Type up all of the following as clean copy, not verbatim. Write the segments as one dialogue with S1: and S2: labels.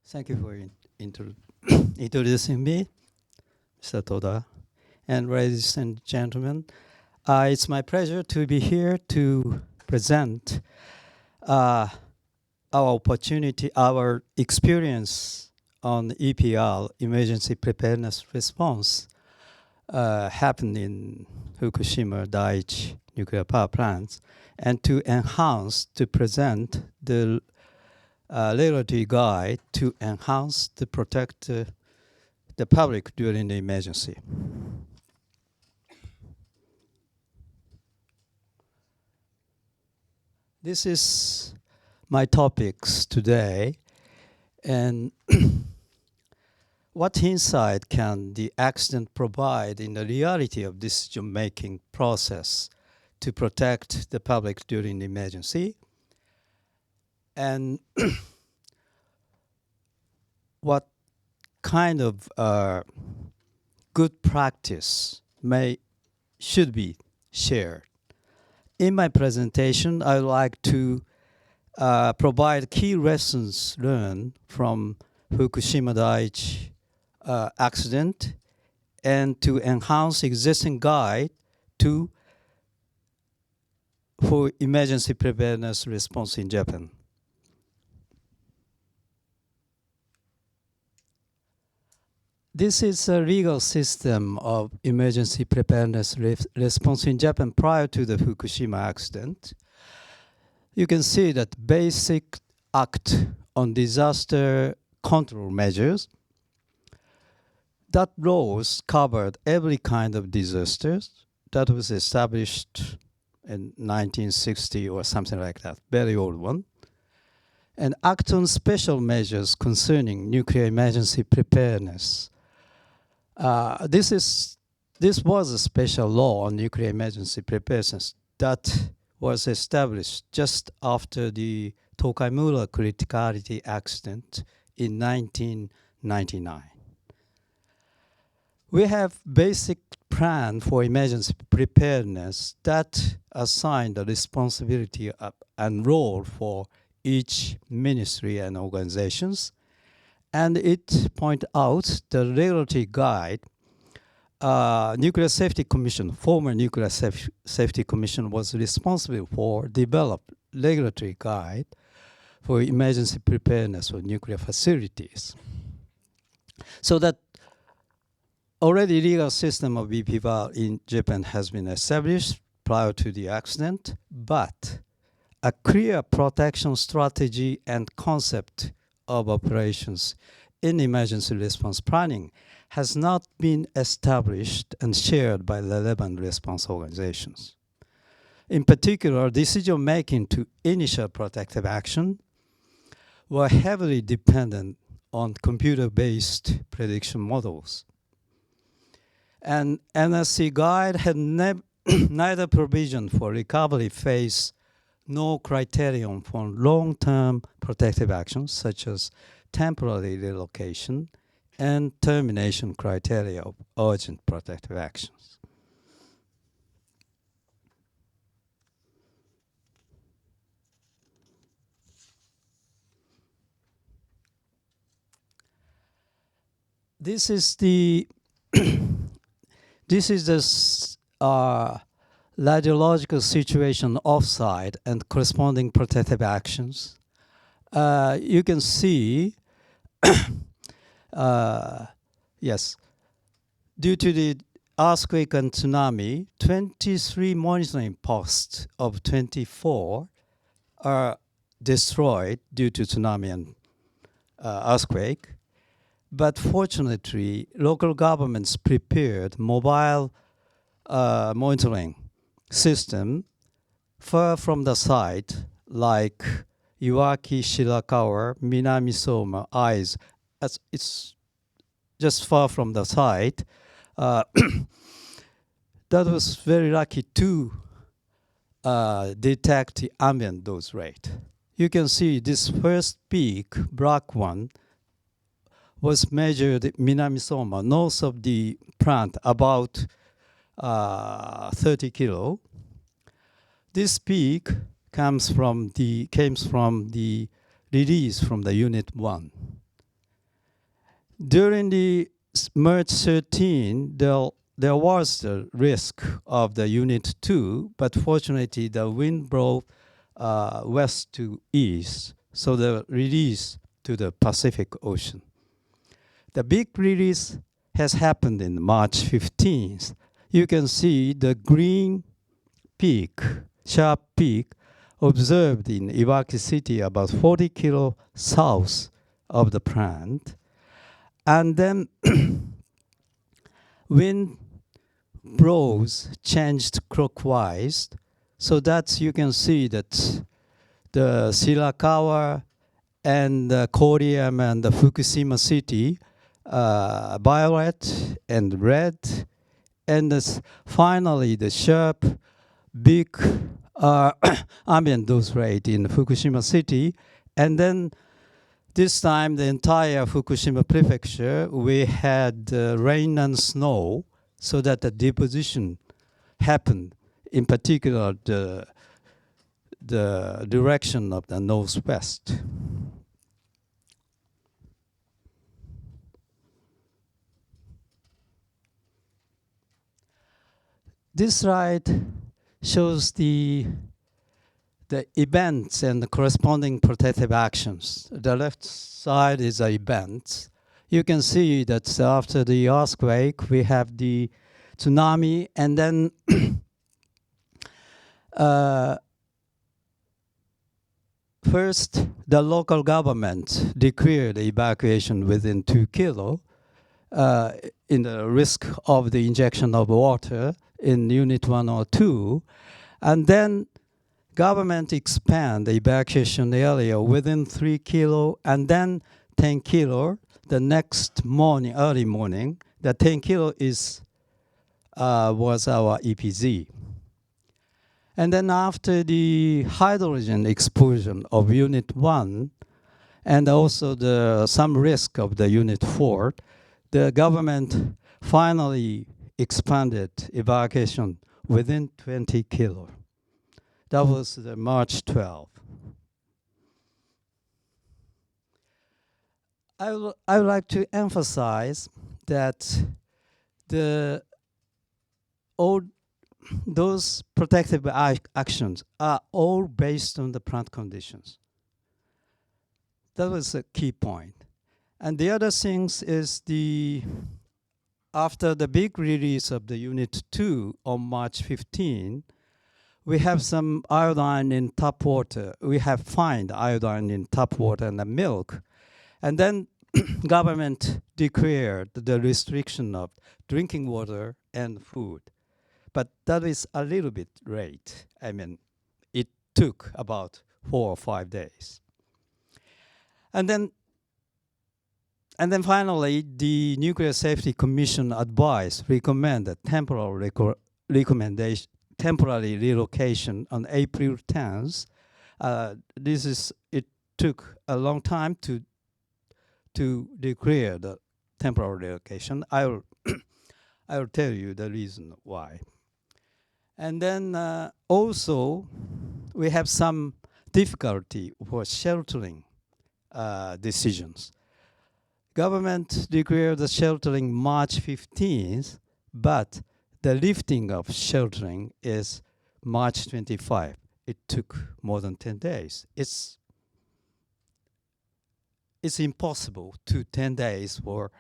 S1: Thank you for introducing me, Mr. Toda. And ladies and gentlemen, it's my pleasure to be here to present our opportunity, our experience on EPR, Emergency Preparedness Response, happened in Fukushima Daiichi nuclear power plants, and to enhance, to present the regulatory guide to enhance to protect the public during the emergency. This is my topics today, and what insight can the accident provide in the reality of decision-making process to protect the public during the emergency? And what kind of good practice should be shared? In my presentation, I would like to provide key lessons learned from Fukushima Daiichi accident and to enhance existing guide for emergency preparedness response in Japan. This is a legal system of emergency preparedness response in Japan prior to the Fukushima accident. You can see that basic act on disaster control measures. That laws covered every kind of disasters. That was established in 1960 or something like that, very old one. And act on special measures concerning nuclear emergency preparedness. This was a special law on nuclear emergency preparedness that was established just after the Tokaimura criticality accident in 1999. We have basic plan for emergency preparedness that assign the responsibility and role for each ministry and organizations. And it point out the regulatory guide, Nuclear Safety Commission, former Nuclear Safety Commission was responsible for develop regulatory guide for emergency preparedness for nuclear facilities. So that already legal system of EPR in Japan has been established prior to the accident, but a clear protection strategy and concept of operations in emergency response planning has not been established and shared by relevant response organizations. In particular, decision-making to initial protective action were heavily dependent on computer-based prediction models. And NSC guide had neither provision for recovery phase nor criterion for long-term protective actions such as temporary relocation and termination criteria of urgent protective actions. This is the radiological situation offsite and corresponding protective actions. You can see, yes, due to the earthquake and tsunami, 23 monitoring posts of 24 are destroyed due to tsunami and earthquake. But fortunately, local governments prepared mobile monitoring system far from the site, like Iwaki, Shirakawa, Minami-Soma, Aizu. It's just far from the site. That was very lucky to detect the ambient dose rate. You can see this first peak, black one, was measured at Minami-Soma, north of the plant, about 30 kilo. This peak came from the release from the unit 1. During the March 13, there was the risk of the Unit 2, but fortunately the wind blew west to east, so the release to the Pacific Ocean. The big release has happened in March 15th. You can see the green peak, sharp peak, observed in Iwaki City about 40 kilo south of the plant. And then wind blows changed clockwise, so that you can see that the Shirakawa and the Koream and the Fukushima City, violet and red, and finally the sharp, big ambient dose rate in Fukushima City, and then this time the entire Fukushima prefecture, we had rain and snow, so that the deposition happened, in particular the direction of the northwest. This slide shows the events and the corresponding protective actions. The left side is the events. You can see that after the earthquake, we have the tsunami, and then first, the local government declared evacuation within 2 kilo in the risk of the injection of water in Unit 1 or 2, and then government expand the evacuation area within 3 kilo, and then 10 kilo the next morning, early morning. The 10 kilo was our EPZ. And then after the hydrogen explosion of Unit 1, and also some risk of the Unit 4, the government finally expanded evacuation within 20 kilo. That was the March 12. I would like to emphasize that all those protective actions are all based on the plant conditions. That was a key point. And the other things is after the big release of the Unit 2 on March 15, we have some iodine in tap water. We have found iodine in tap water and the milk. And then government declared the restriction of drinking water and food. But that is a little bit late. I mean, it took about 4 or 5 days. And then finally, the Nuclear Safety Commission recommended temporary relocation on April 10th. It took a long time to declare the temporary relocation. I will tell you the reason why. And then also, we have some difficulty for sheltering decisions. Government declared the sheltering March 15th, but the lifting of sheltering is March 25. It took more than 10 days. It's impossible to 10 days for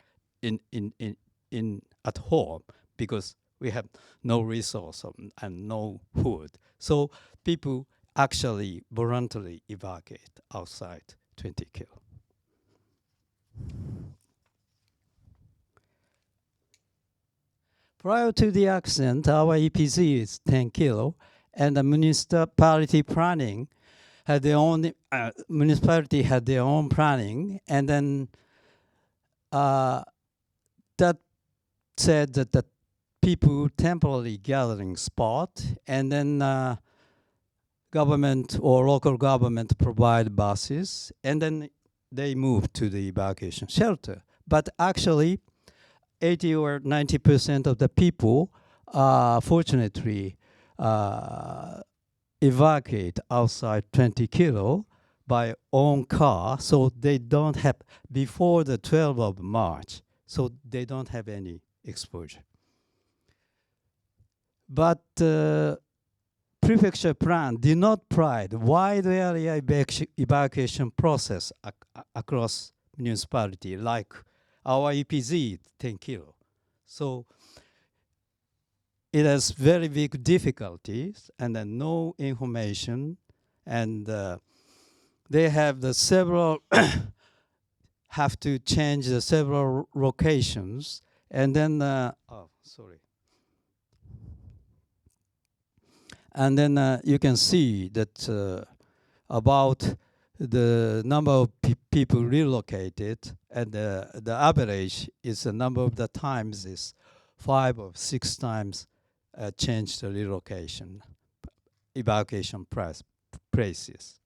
S1: at home, because we have no resource and no food. So people actually voluntarily evacuate outside 20 kilo. Prior to the accident, our EPZ is 10 kilo, and the municipality had their own planning, and then that said that the people temporarily gathering spot, and then government or local government provide buses, and then they move to the evacuation shelter. But actually, 80 or 90% of the people fortunately evacuate outside 20 kilo by own car, so they don't have, before the 12th of March, so they don't have any exposure. But prefecture plan did not provide wide area evacuation process across municipality, like our EPZ 10 kilo. So it has very big difficulties and then no information, and they have the several have to change the several locations, and then and then you can see that about the number of people relocated, and the average is the number of the times is 5 or 6 times change the relocation, evacuation places.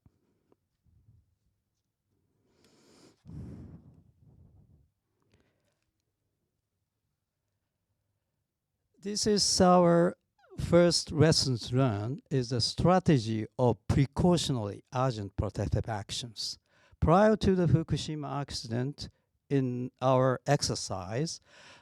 S1: This is our first lessons learned, is the strategy of precautionary urgent protective actions. Prior to the Fukushima accident, in our exercise,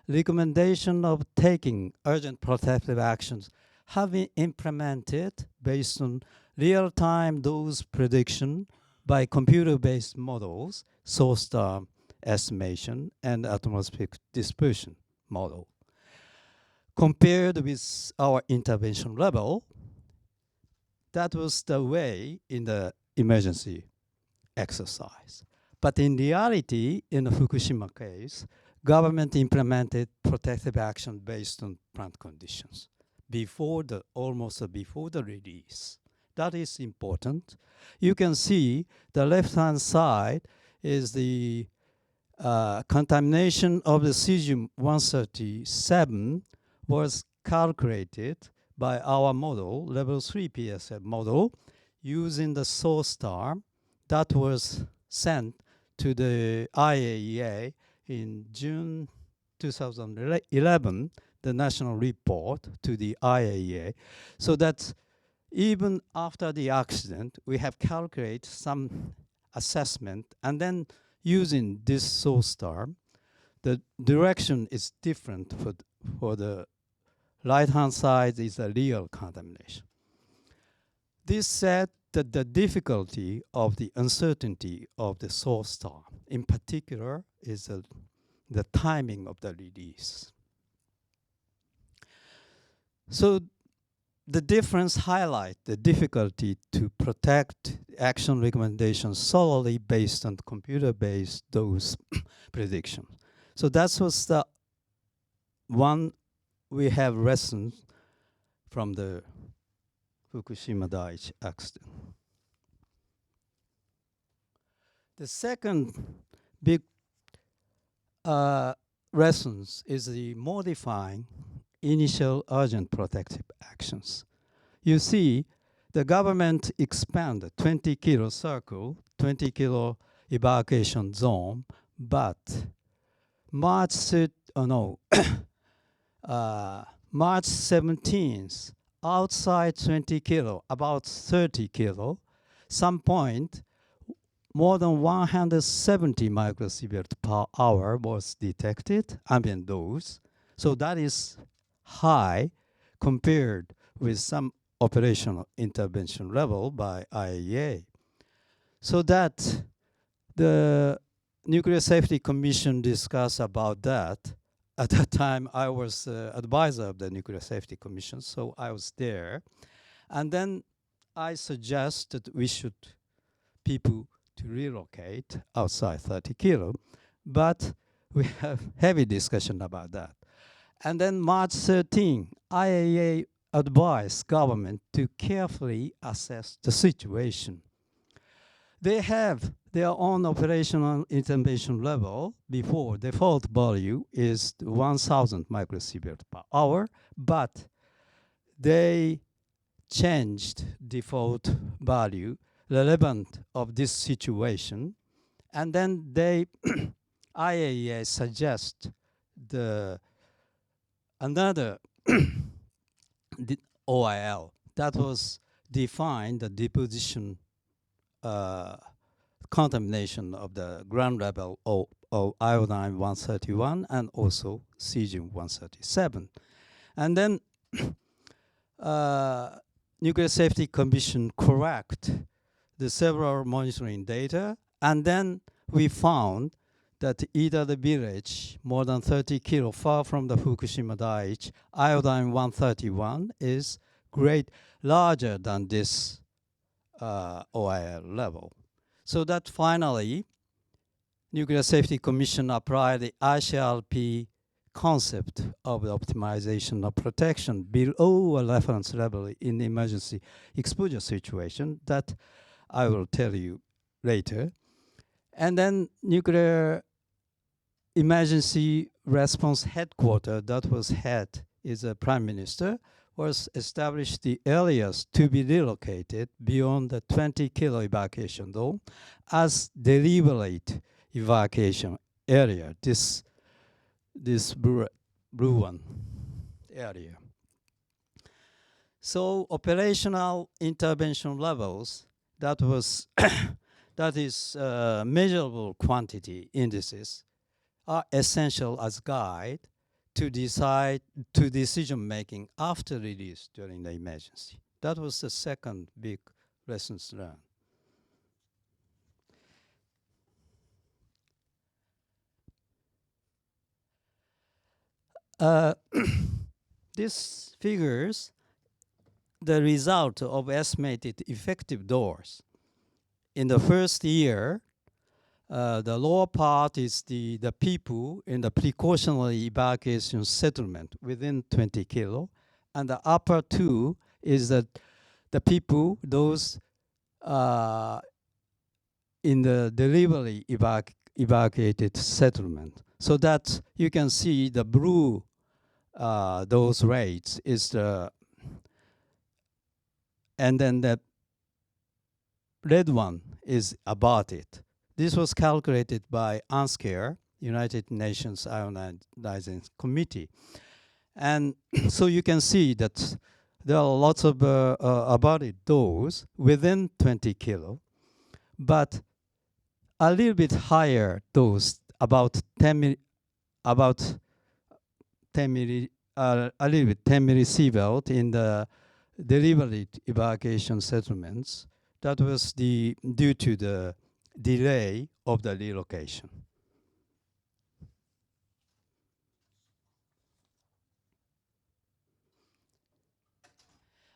S1: recommendation of taking urgent protective actions have been implemented based on real-time dose prediction by computer-based models, source star estimation, and atmospheric dispersion model. Compared with our intervention level, that was the way in the emergency exercise. But in reality, in the Fukushima case, government implemented protective action based on plant conditions almost before the release. That is important. You can see the left-hand side is the contamination of the cesium-137 was calculated by our model, level 3 PSF model, using the source star that was sent to the IAEA in June 2011, the national report to the IAEA. So that even after the accident, we have calculated some assessment, and then using this source star, the direction is different for the right-hand side is a real contamination. This said that the difficulty of the uncertainty of the source star, in particular, is the timing of the release. So the difference highlight the difficulty to protect action recommendations solely based on computer-based dose prediction. So that was the one we have lessons from the Fukushima Daiichi accident. The second big lessons is the modifying initial urgent protective actions. You see, the government expanded 20 kilo circle, 20 kilo evacuation zone, but March 17th, outside 20 kilo, about 30 kilo, some point, more than 170 microsievert per hour was detected, ambient dose. So that is high compared with some operational intervention level by IAEA. So that the Nuclear Safety Commission discussed about that. At that time, I was advisor of the Nuclear Safety Commission, so I was there. And then I suggested we should people to relocate outside 30 kilo, but we have heavy discussion about that. And then March 13, IAEA advised government to carefully assess the situation. They have their own operational intervention level before default value is 1,000 microsievert per hour, but they changed default value relevant of this situation, and then they IAEA suggest another the OIL that was defined the deposition contamination of the ground level of iodine 131 and also cesium 137. And then Nuclear Safety Commission correct the several monitoring data, and then we found that either the village more than 30 kilo far from the Fukushima Daiichi, iodine 131 is larger than this OIL level. So that finally, Nuclear Safety Commission applied the ICRP concept of the optimization of protection below a reference level in emergency exposure situation that I will tell you later. And then Nuclear Emergency Response Headquarters, that was head is a prime minister, was established the areas to be relocated beyond the 20 kilo evacuation zone as deliberate evacuation area, this blue one area. So operational intervention levels, that is measurable quantity indices, are essential as guide to decision making after release during the emergency. That was the second big lessons learned. This figures the result of estimated effective dose. In the first year, the lower part is the people in the precautionary evacuation settlement within 20 kilo, and the upper two is the people, those in the delivery evacuated settlement. So that you can see the blue, those rates is the, and then the red one is about it. This was calculated by UNSCARE, United Nations Ionizing Committee. And so you can see that there are lots of about it dose within 20 kilo, but a little bit higher dose, about 10 milli, a little bit 10 millisievert in the delivery evacuation settlements. That was due to the delay of the relocation.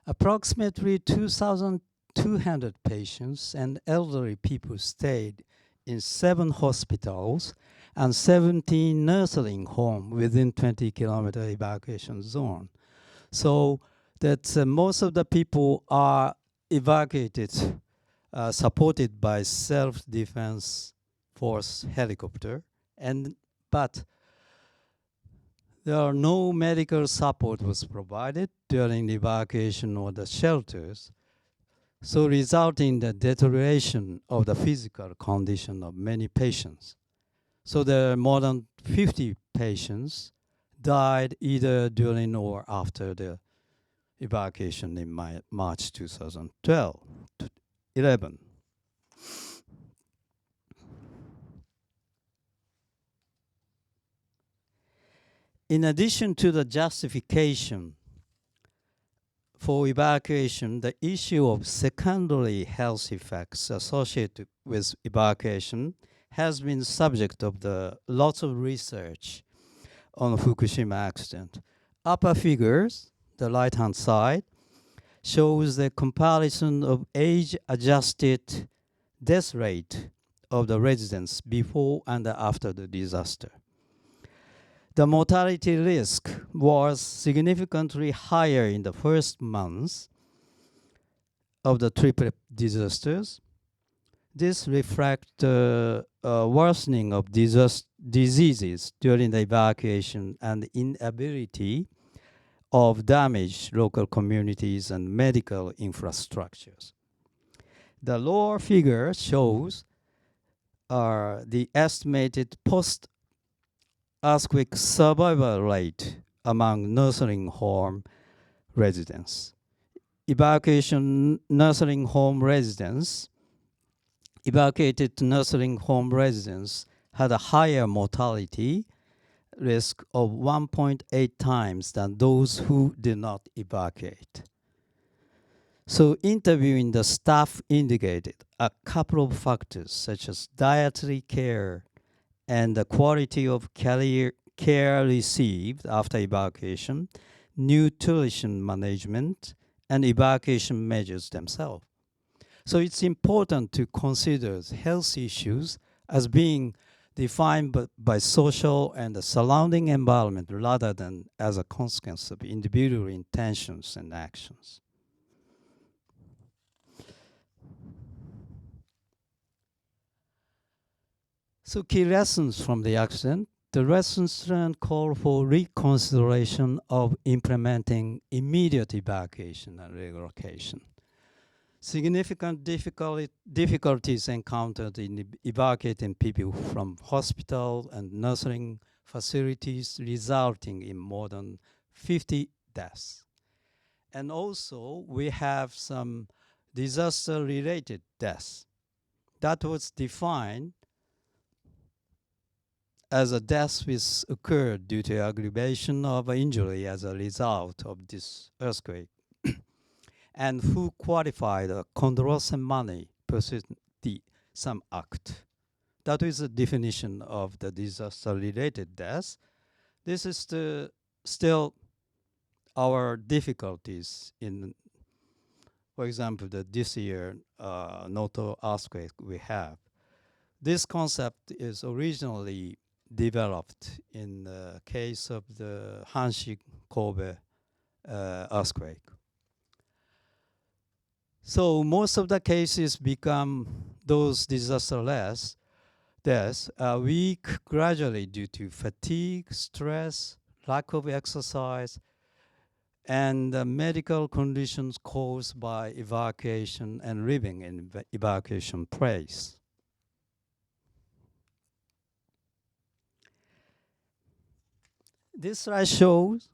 S1: Approximately 2,200 patients and elderly people stayed in 7 hospitals and 17 nursing homes within 20-kilometer evacuation zone. So that most of the people are evacuated, supported by self-defense force helicopter, but there are no medical support was provided during the evacuation or the shelters, so resulting in the deterioration of the physical condition of many patients. So there are more than 50 patients died either during or after the evacuation in March 2011. In addition to the justification for evacuation, the issue of secondary health effects associated with evacuation has been subject of lots of research on Fukushima accident. Upper figures, the right-hand side, shows the comparison of age-adjusted death rate of the residents before and after the disaster. The mortality risk was significantly higher in the first months of the triplet disasters. This reflects the worsening of diseases during the evacuation and inability of damaged local communities and medical infrastructures. The lower figure shows the estimated post-earthquake survival rate among nursing home residents. Evacuation nursing home residents evacuated nursing home residents had a higher mortality risk of 1.8 times than those who did not evacuate. So interviewing the staff indicated a couple of factors such as dietary care and the quality of care received after evacuation, nutrition management, and evacuation measures themselves. So it's important to consider health issues as being defined by social and the surrounding environment rather than as a consequence of individual intentions and actions. So key lessons from the accident. The lessons learned call for reconsideration of implementing immediate evacuation and relocation. Significant difficulties encountered in evacuating people from hospital and nursing facilities, resulting in more than 50 deaths. And also, we have some disaster-related deaths. That was defined as a death which occurred due to aggravation of injury as a result of this earthquake, and who qualified a condolence money pursuant the some act. That is the definition of the disaster-related death. This is still our difficulties in, for example, this year Noto earthquake we have. This concept is originally developed in the case of the Hanshi Kobe earthquake. So most of the cases become those disaster-less deaths are weak gradually due to fatigue, stress, lack of exercise, and medical conditions caused by evacuation and living in evacuation place. This slide shows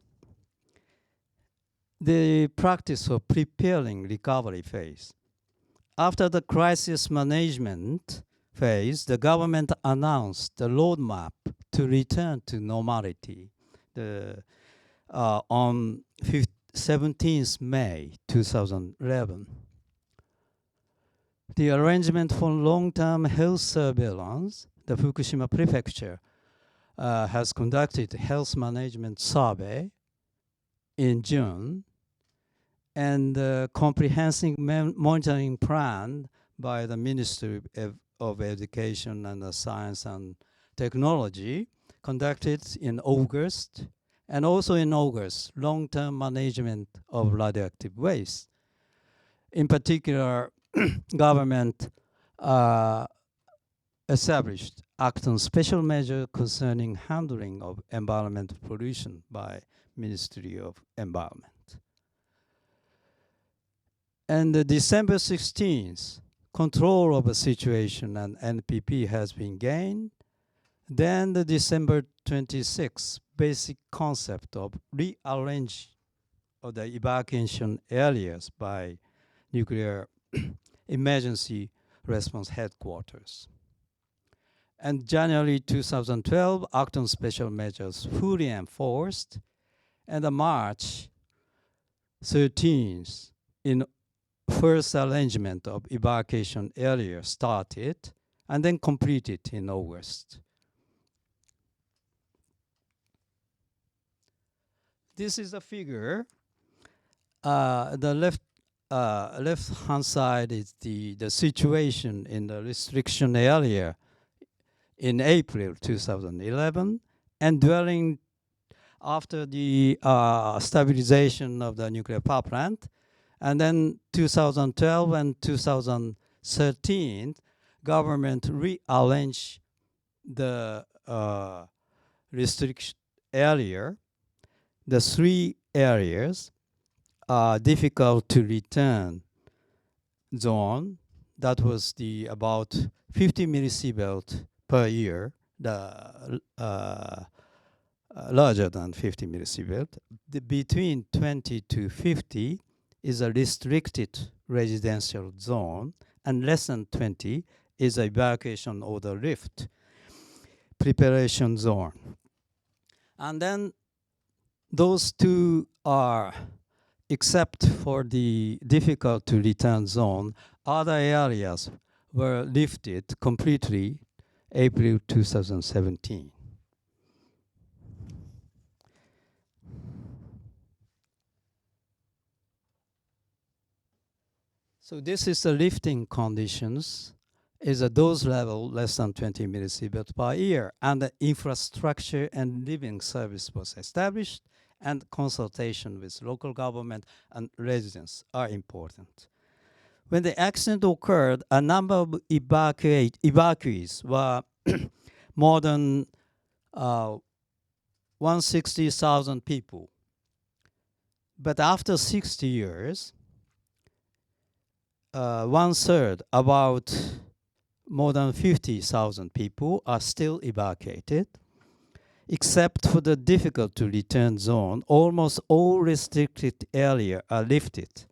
S1: the practice of preparing recovery phase. After the crisis management phase, the government announced the roadmap to return to normality on 17th May 2011. The arrangement for long-term health surveillance, the Fukushima Prefecture has conducted a health management survey in June, and the comprehensive monitoring plan by the Ministry of Education and Science and Technology conducted in August, and also in August, long-term management of radioactive waste. In particular, government established act on special measure concerning handling of environmental pollution by Ministry of Environment. And December 16th, control of the situation and NPP has been gained. Then the December 26th, basic concept of rearrange of the evacuation areas by nuclear emergency response headquarters. And January 2012, act on special measures fully enforced. And the March 13th, in first arrangement of evacuation area started and then completed in August. This is a figure. The left-hand side is the situation in the restriction area in April 2011, and during after the stabilization of the nuclear power plant, and then 2012 and 2013, government rearranged the restriction area. The three areas are difficult to return zone. That was the about 50 millisievert per year, the larger than 50 millisievert. Between 20 to 50 is a restricted residential zone, and less than 20 is evacuation of the rift preparation zone. And then those two are, except for the difficult to return zone, other areas were lifted completely April 2017. So this is the lifting conditions, is a dose level less than 20 millisievert per year, and the infrastructure and living service was established, and consultation with local government and residents are important. When the accident occurred, a number of evacuees were more than 160,000 people. But after 60 years, 1/3, about more than 50,000 people are still evacuated. Except for the difficult to return zone, almost all restricted areas are lifted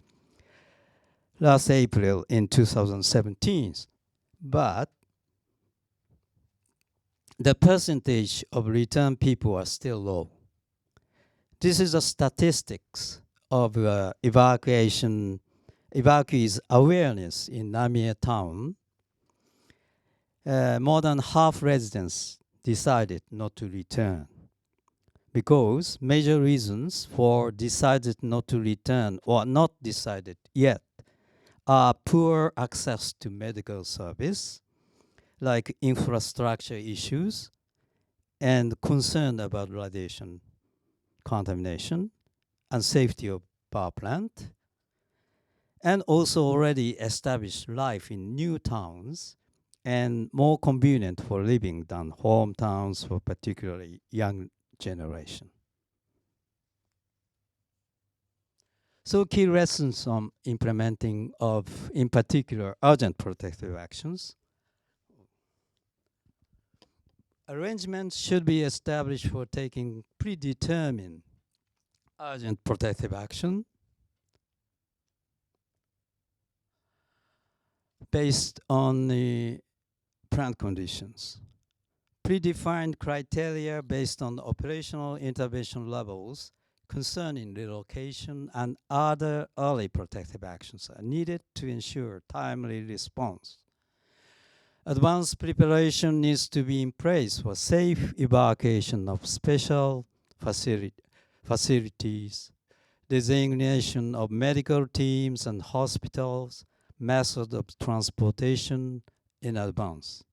S1: last April in 2017. But the percentage of returned people are still low. This is the statistics of evacuees awareness in Namie town. More than half residents decided not to return, because major reasons for decided not to return or not decided yet are poor access to medical service, like infrastructure issues, and concern about radiation contamination and safety of power plant, and also already established life in new towns and more convenient for living than hometowns for particularly young generation. So key lessons on implementing of, in particular, urgent protective actions. Arrangements should be established for taking predetermined urgent protective action based on the plant conditions. Predefined criteria based on operational intervention levels concerning relocation and other early protective actions are needed to ensure timely response. Advanced preparation needs to be in place for safe evacuation of special facilities, designation of medical teams and hospitals, method of transportation in advance.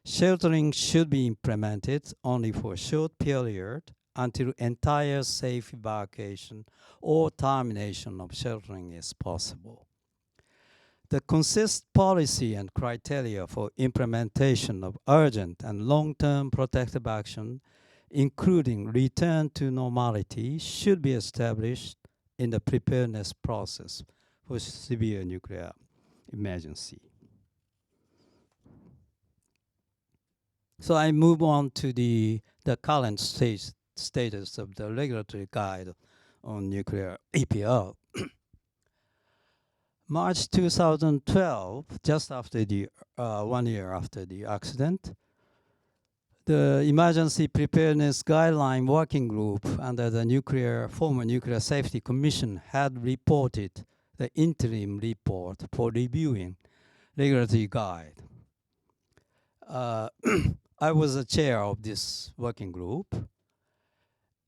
S1: Sheltering should be implemented only for a short period until entire safe evacuation or termination of sheltering is possible. The consistent policy and criteria for implementation of urgent and long-term protective action, including return to normality, should be established in the preparedness process for severe nuclear emergency. So I move on to the current status of the regulatory guide on nuclear EPR. March 2012, just after the 1 year after the accident, the Emergency Preparedness Guideline Working Group under the former Nuclear Safety Commission had reported the interim report for reviewing regulatory guide. I was the chair of this working group,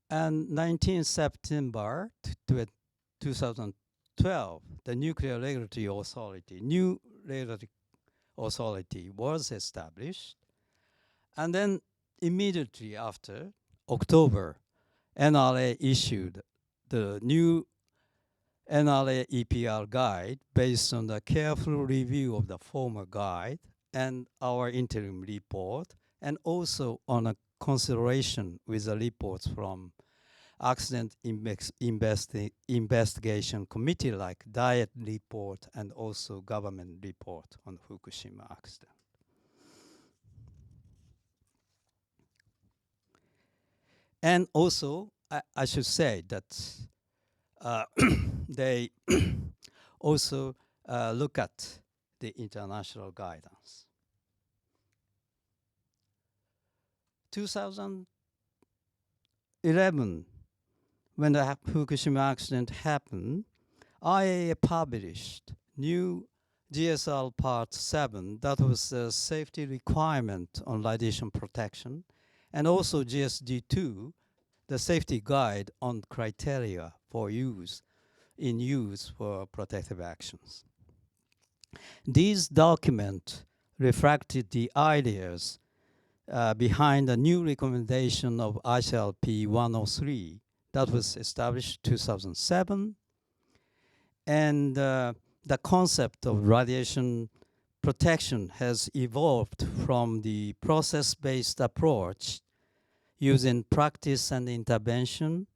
S1: and 19 September 2012, the Nuclear Regulatory Authority, new regulatory authority was established, and then immediately after, October, NRA issued the new NRA EPR guide based on the careful review of the former guide and our interim report, and also on a consideration with the reports from accident investigation committee like Diet report and also government report on Fukushima accident. And also, I should say that they also look at the international guidance. 2011, when the Fukushima accident happened, IAEA published new GSL Part 7, that was a safety requirement on radiation protection, and also GSD2, the safety guide on criteria for use for protective actions. These documents reflected the ideas behind the new recommendation of ICLP 103 that was established 2007, and the concept of radiation protection has evolved from the process-based approach using practice and intervention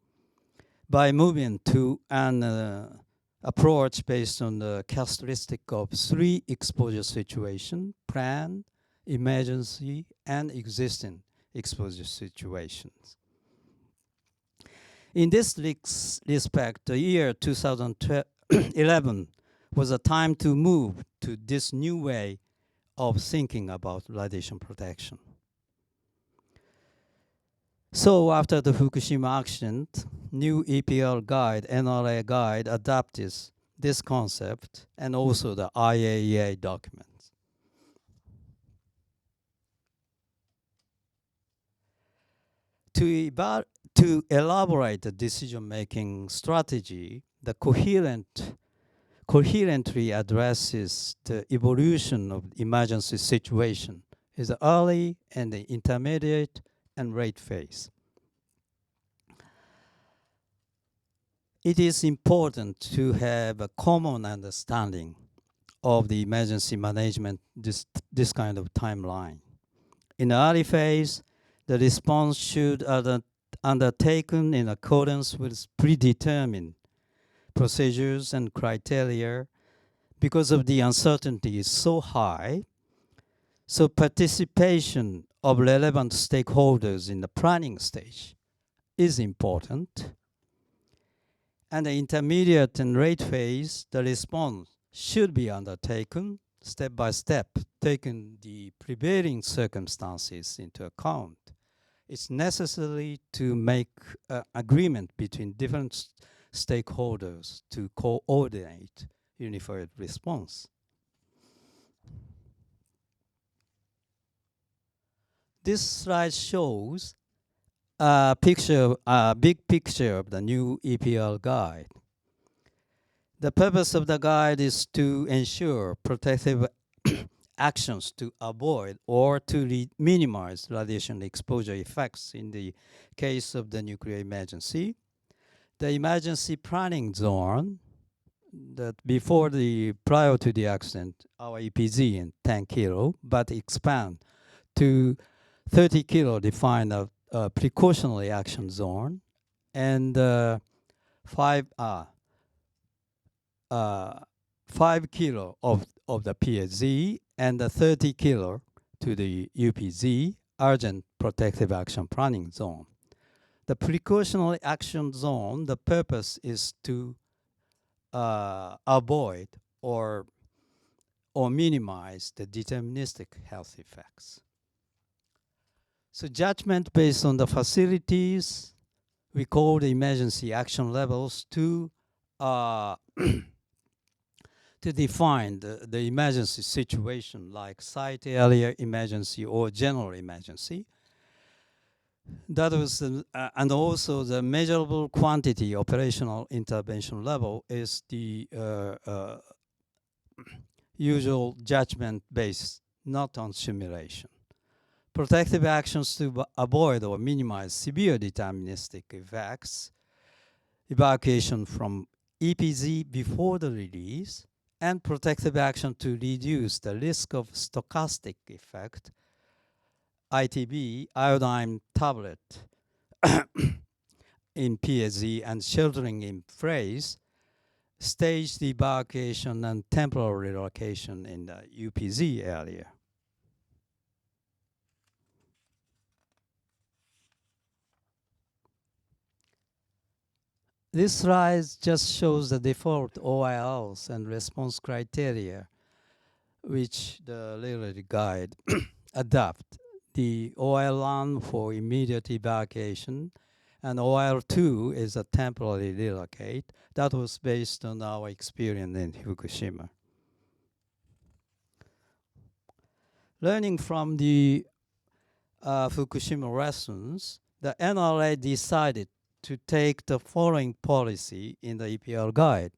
S1: by moving to an approach based on the characteristic of 3 exposure situations: planned, emergency, and existing exposure situations. In this respect, the year 2011 was a time to move to this new way of thinking about radiation protection. So after the Fukushima accident, new EPL guide, NRA guide adopts this concept and also the IAEA documents. To elaborate the decision-making strategy, the coherently addresses the evolution of the emergency situation is the early and the intermediate and late phase. It is important to have a common understanding of the emergency management, this kind of timeline. In the early phase, the response should be undertaken in accordance with predetermined procedures and criteria because of the uncertainty is so high. So participation of relevant stakeholders in the planning stage is important. And the intermediate and late phase, the response should be undertaken step by step, taking the prevailing circumstances into account. It's necessary to make an agreement between different stakeholders to coordinate unified response. This slide shows a big picture of the new EPL guide. The purpose of the guide is to ensure protective actions to avoid or to minimize radiation exposure effects in the case of the nuclear emergency. The emergency planning zone that prior to the accident, our EPZ in 10 kilo, but expand to 30 kilo define a precautionary action zone, and 5 kilo of the PSZ and the 30 kilo to the UPZ, urgent protective action planning zone. The precautionary action zone, the purpose is to avoid or minimize the deterministic health effects. So judgment based on the facilities, we call the emergency action levels to define the emergency situation, like site area emergency or general emergency. That was, and also the measurable quantity operational intervention level is the usual judgment based, not on simulation. Protective actions to avoid or minimize severe deterministic effects, evacuation from EPZ before the release, and protective action to reduce the risk of stochastic effect, ITB, iodine tablet in PSZ and sheltering in phrase, staged evacuation and temporal relocation in the UPZ area. This slide just shows the default OILs and response criteria which the literary guide adapt the OL1 for immediate evacuation, and OL2 is a temporary relocate. That was based on our experience in Fukushima. Learning from the Fukushima lessons, the NRA decided to take the following policy in the EPR guide.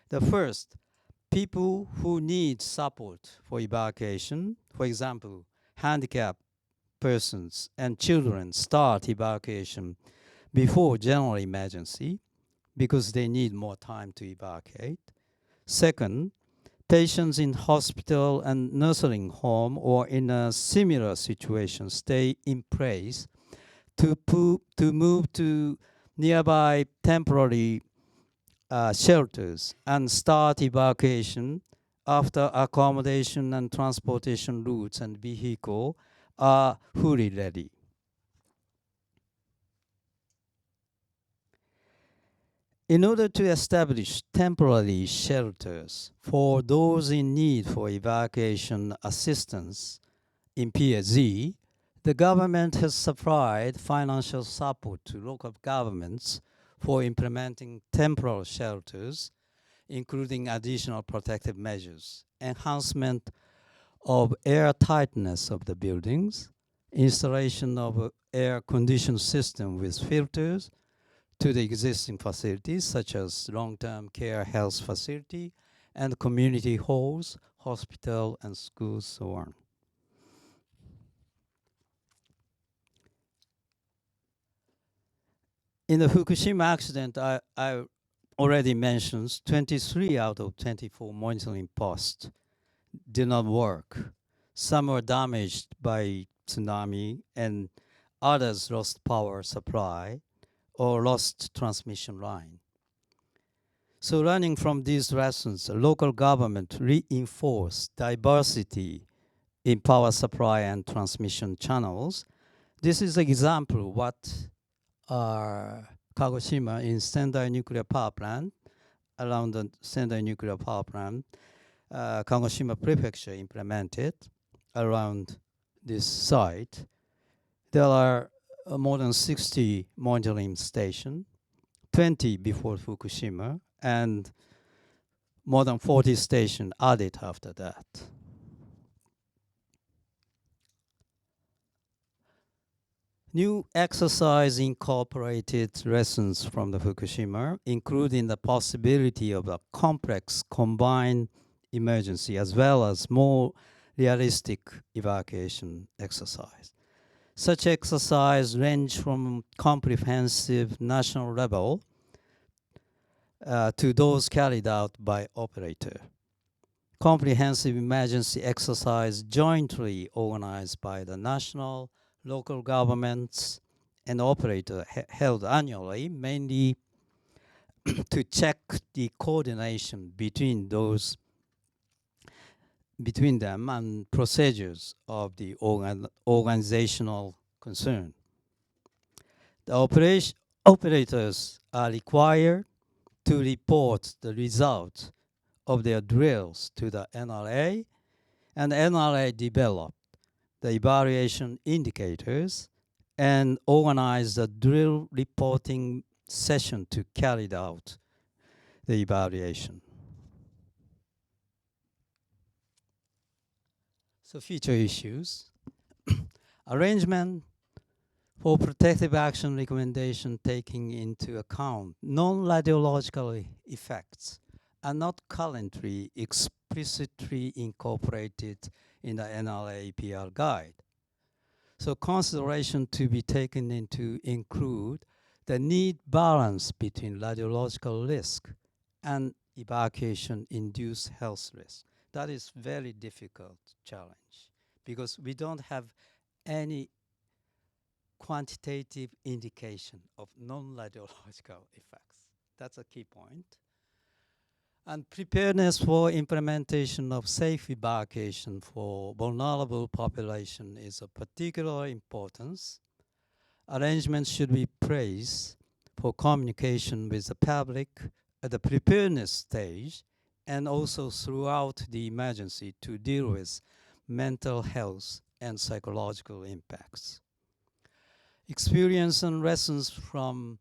S1: The first, people who need support for evacuation, for example, handicapped persons and children, start evacuation before general emergency because they need more time to evacuate. Second, patients in hospital and nursing home or in a similar situation stay in place to move to nearby temporary shelters and start evacuation after accommodation and transportation routes and vehicle are fully ready. In order to establish temporary shelters for those in need for evacuation assistance in PSZ, the government has supplied financial support to local governments for implementing temporary shelters, including additional protective measures, enhancement of air tightness of the buildings, installation of an air conditioning system with filters to the existing facilities such as long-term care health facility and community halls, hospital and schools, so on. In the Fukushima accident, I already mentioned 23 out of 24 monitoring posts did not work. Some were damaged by tsunami and others lost power supply or lost transmission line. So learning from these lessons, the local government reinforced diversity in power supply and transmission channels. This is an example of what Kagoshima in Sendai nuclear power plant, around the Sendai nuclear power plant, Kagoshima prefecture implemented around this site. There are more than 60 monitoring stations, 20 before Fukushima, and more than 40 stations added after that. New exercise incorporated lessons from the Fukushima, including the possibility of a complex combined emergency as well as more realistic evacuation exercise. Such exercise range from comprehensive national level to those carried out by operator. Comprehensive emergency exercise jointly organized by the national, local governments, and operator held annually, mainly to check the coordination between them and procedures of the organizational concern. The operators are required to report the result of their drills to the NRA, and the NRA developed the evaluation indicators and organized a drill reporting session to carry out the evaluation. So future issues. Arrangement for protective action recommendation taking into account non-radiological effects are not currently explicitly incorporated in the NRA EPR guide. So consideration to be taken into include the need balance between radiological risk and evacuation-induced health risk. That is very difficult challenge because we don't have any quantitative indication of non-radiological effects. That's a key point. And preparedness for implementation of safe evacuation for vulnerable population is of particular importance. Arrangements should be placed for communication with the public at the preparedness stage and also throughout the emergency to deal with mental health and psychological impacts. Experience and lessons from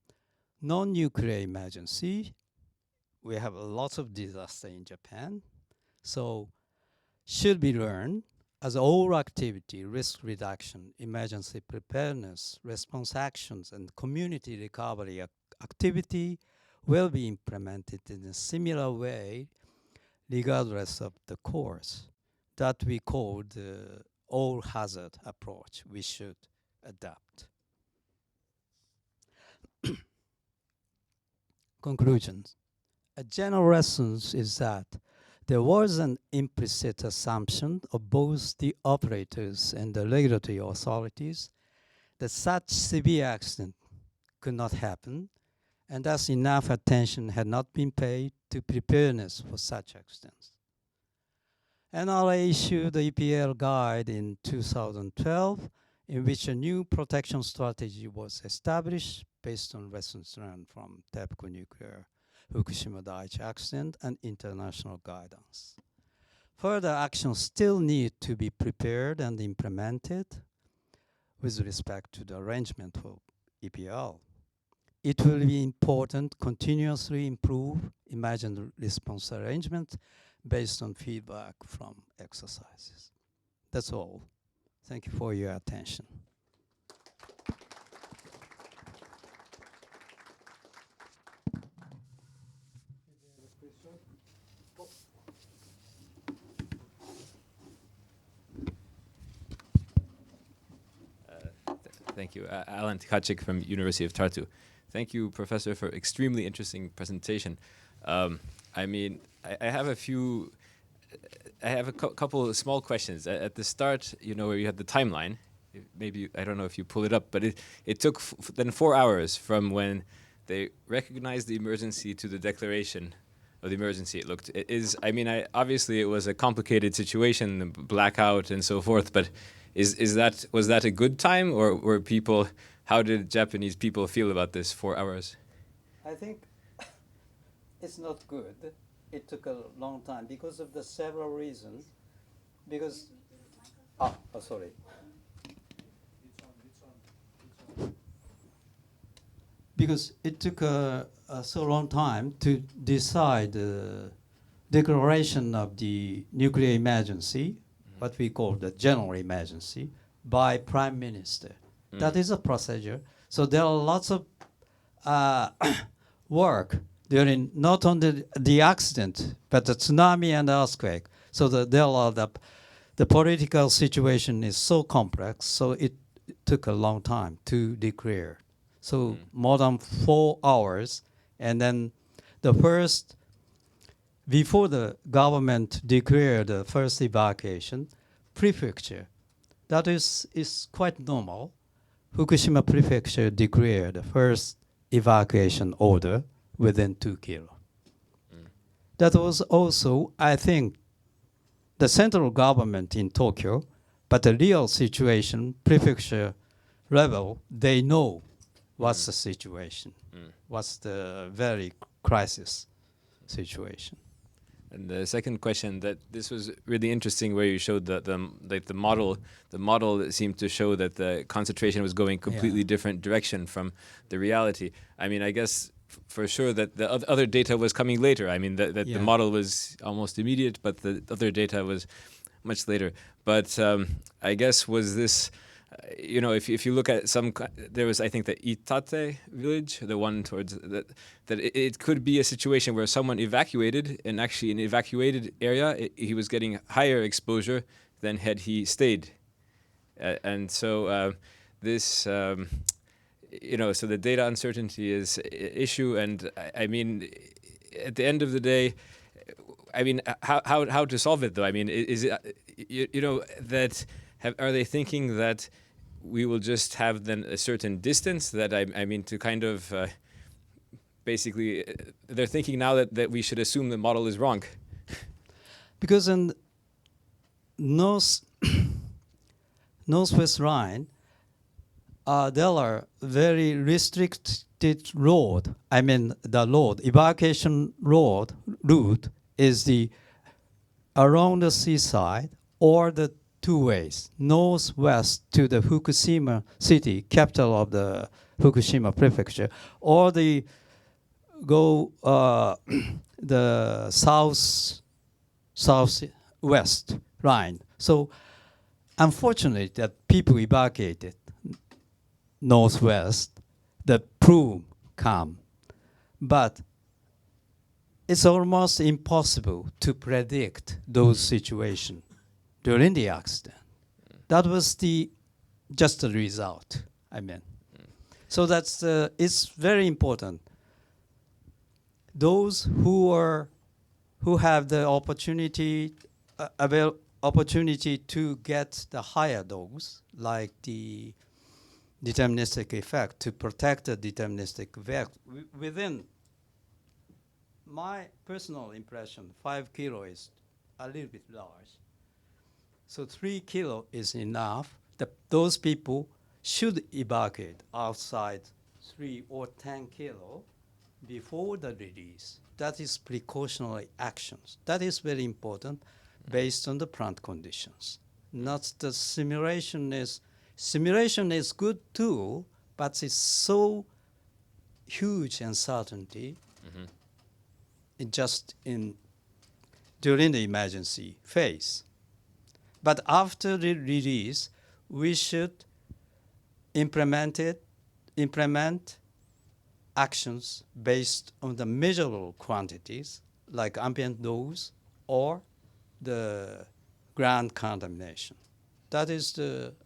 S1: non-nuclear emergency. We have a lot of disaster in Japan, so should be learned as all activity, risk reduction, emergency preparedness, response actions, and community recovery activity will be implemented in a similar way regardless of the course that we call the all hazard approach we should adopt. Conclusions. A general lesson is that there was an implicit assumption of both the operators and the regulatory authorities that such severe accident could not happen, and thus enough attention had not been paid to preparedness for such accidents. NRA issued the EPL guide in 2012, in which a new protection strategy was established based on lessons learned from TEPCO nuclear Fukushima Daiichi accident and international guidance. Further actions still need to be prepared and implemented with respect to the arrangement for EPL. It will be important to continuously improve emergency response arrangement based on feedback from exercises. That's all. Thank you for your attention.
S2: Thank you. Alan Tkachik from University of Tartu. Thank you, Professor, for extremely interesting presentation. I mean, I have a few, I have a couple of small questions. At the start, you know, where you had the timeline, maybe, I don't know if you pull it up, but it took then 4 hours from when they recognized the emergency to the declaration of the emergency. I mean, obviously it was a complicated situation, blackout and so forth, but was that a good time, or were people, how did Japanese people feel about this 4 hours?
S1: I think it's not good. It took a long time because of the several reasons. Because, sorry. Because it took so long time to decide the declaration of the nuclear emergency, what we call the general emergency, by Prime Minister. That is a procedure. So there are lots of work during not only the accident, but the tsunami and the earthquake. So there are the political situation is so complex, so it took a long time to declare. So more than 4 hours, and then before the government declared the first evacuation, prefecture, that is quite normal. Fukushima Prefecture declared the first evacuation order within 2 kilos. That was also, I think, the central government in Tokyo, but the real situation, prefecture level, they know what's the situation, what's the very crisis situation.
S2: And the second question, that this was really interesting, where you showed the model. The model seemed to show that the concentration was going completely different direction from the reality. I mean, I guess for sure that the other data was coming later. I mean, that the model was almost immediate, but the other data was much later. But I guess was this, you know, if you look at there was, I think, the Itate village, the one towards that it could be a situation where someone evacuated, and actually in an evacuated area, he was getting higher exposure than had he stayed. And so this, you know, so the data uncertainty is an issue. And I mean, at the end of the day, I mean, how to solve it though? I mean, is it, you know, that are they thinking that we will just have then a certain distance, that I mean, to kind of basically, they're thinking now that we should assume the model is wrong?
S1: Because in Northwest Rhine, there are very restricted road. I mean, the road, evacuation route is the around the seaside or the two ways, northwest to the Fukushima city, capital of the Fukushima prefecture, or the go the southwest line. So unfortunately that people evacuated northwest, the plume come. But it's almost impossible to predict those situations during the accident. That was just the result, I mean. So it's very important. Those who have the opportunity to get the higher dose, like the deterministic effect, to protect the deterministic effect within my personal impression, 5 kilo is a little bit large. So 3 kilo is enough. Those people should evacuate outside 3 or 10 kilo before the release. That is precautionary actions. That is very important based on the plant conditions. Not the simulation is good too, but it's so huge uncertainty.
S2: Mm-hmm.
S1: During the emergency phase. But after the release, we should implement actions based on the measurable quantities, like ambient dose or the ground contamination. That is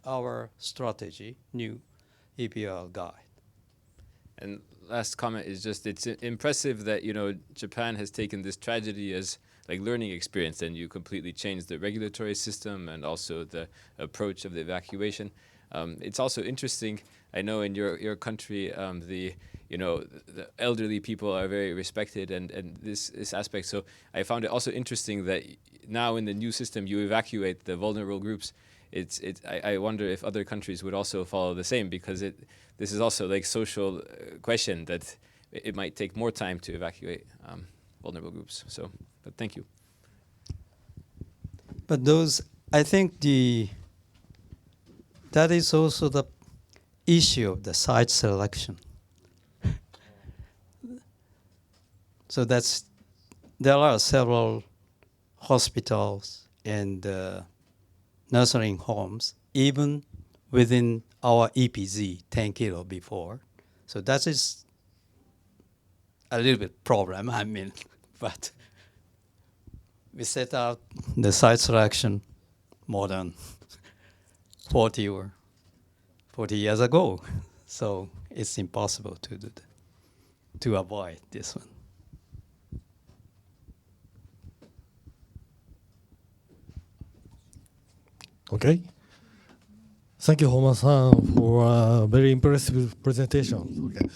S1: our strategy, new EPR guide.
S2: And last comment is just it's impressive that Japan has taken this tragedy as like learning experience, and you completely changed the regulatory system and also the approach of the evacuation. It's also interesting. I know in your country the elderly people are very respected and this aspect. So I found it also interesting that now in the new system you evacuate the vulnerable groups. I wonder if other countries would also follow the same, because this is also like social question that it might take more time to evacuate vulnerable groups. So, but thank you.
S1: But I think that is also the issue of the site selection. So there are several hospitals and nursing homes, even within our EPZ 10 kilo before. So that is a little bit problem, I mean, but we set out the site selection more than 40 years ago. So it's impossible to do that, to avoid this one.
S3: Okay. Thank you, Homma-san, for a very impressive presentation. Okay.